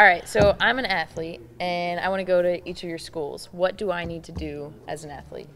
All right, so I'm an athlete, and I want to go to each of your schools. What do I need to do as an athlete?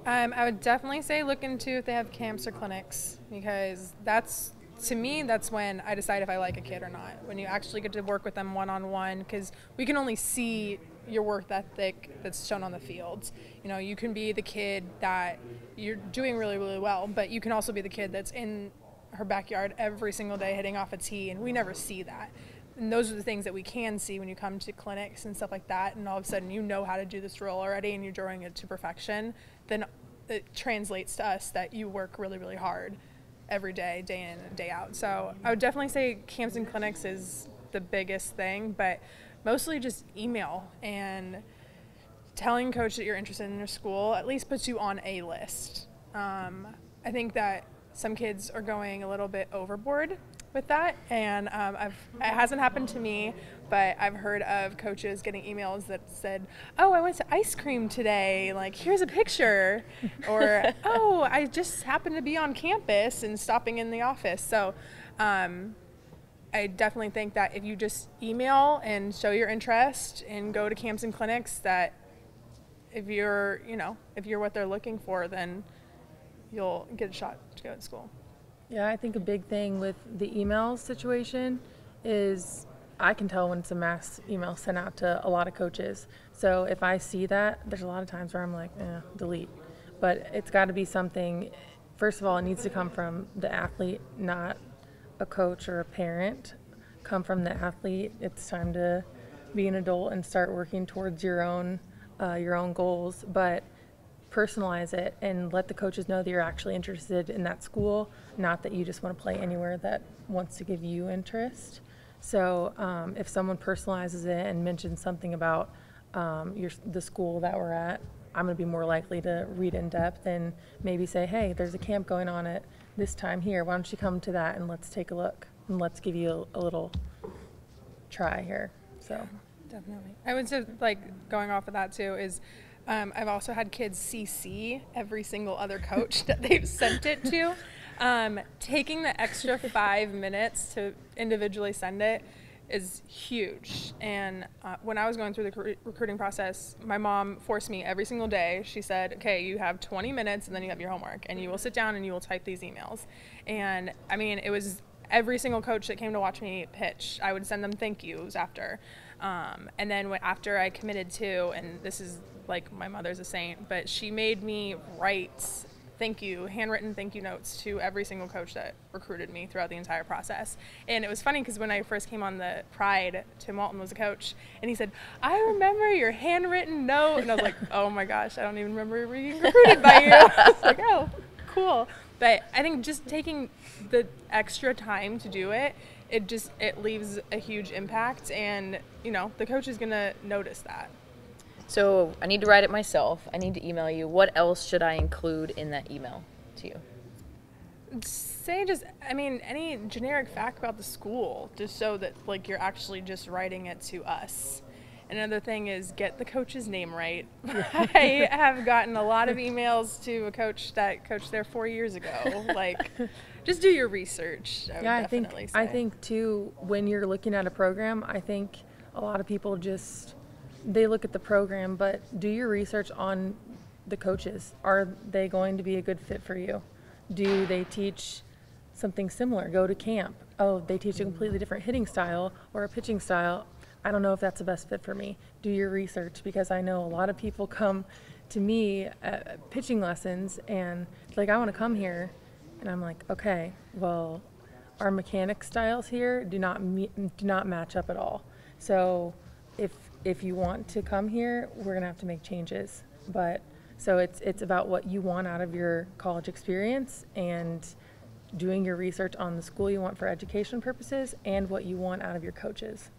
I would definitely say look into if they have camps or clinics, because that's, to me, that's when I decide if I like a kid or not. When you actually get to work with them one-on-one, because we can only see your work ethic that's shown on the fields. You know, you can be the kid that you're doing really, really well, but you can also be the kid that's in her backyard every single day hitting off a tee, and we never see that. And those are the things that we can see when you come to clinics and stuff like that, and all of a sudden you know how to do this drill already and you're drawing it to perfection. Then it translates to us that you work really, really hard every day, day in and day out. So I would definitely say camps and clinics is the biggest thing, but mostly just email and telling coach that you're interested in your school at least puts you on a list. I think that some kids are going a little bit overboard with that, and it hasn't happened to me, but I've heard of coaches getting emails that said, "Oh, I went to ice cream today, like here's a picture," or "Oh, I just happened to be on campus and stopping in the office." So I definitely think that if you just email and show your interest and go to camps and clinics, that if you're what they're looking for, then you'll get a shot to go to school. Yeah, I think a big thing with the email situation is I can tell when it's a mass email sent out to a lot of coaches. So if I see that, there's a lot of times where I'm like, delete. But it's got to be something, first of all, it needs to come from the athlete, not a coach or a parent. Come from the athlete. It's time to be an adult and start working towards your own goals. But personalize it and let the coaches know that you're actually interested in that school, not that you just want to play anywhere that wants to give you interest. So if someone personalizes it and mentions something about the school that we're at, I'm going to be more likely to read in depth and maybe say, hey, there's a camp going on at this time here. Why don't you come to that and let's take a look and let's give you a little try here. So definitely. I would say, like, going off of that too is I've also had kids CC every single other coach that they've sent it to. Taking the extra 5 minutes to individually send it is huge. And when I was going through the recruiting process, my mom forced me every single day. She said, okay, you have 20 minutes and then you have your homework and you will sit down and you will type these emails. And I mean, it was every single coach that came to watch me pitch, I would send them thank yous after. And then after I committed to, and this is like, my mother's a saint, but she made me write handwritten thank you notes to every single coach that recruited me throughout the entire process. And it was funny because when I first came on the Pride, Tim Walton was a coach, and he said, I remember your handwritten note. And I was like, oh my gosh, I don't even remember being recruited by you. I was like, oh, cool. But I think just taking the extra time to do it, it leaves a huge impact, and the coach is going to notice that. So I need to write it myself. I need to email you. What else should I include in that email to you? Say any generic fact about the school, just so that like you're actually just writing it to us. Another thing is get the coach's name right. I have gotten a lot of emails to a coach that coached there 4 years ago. Like, just do your research. I think too, when you're looking at a program, I think a lot of people they look at the program, but do your research on the coaches. Are they going to be a good fit for you? Do they teach something similar? Go to camp. Oh, they teach a completely different hitting style or a pitching style. I don't know if that's the best fit for me. Do your research, because I know a lot of people come to me at pitching lessons and it's like, I want to come here. And I'm like, okay, well, our mechanic styles here do not match up at all. So if you want to come here, we're going to have to make changes. But so it's about what you want out of your college experience and doing your research on the school you want for education purposes and what you want out of your coaches.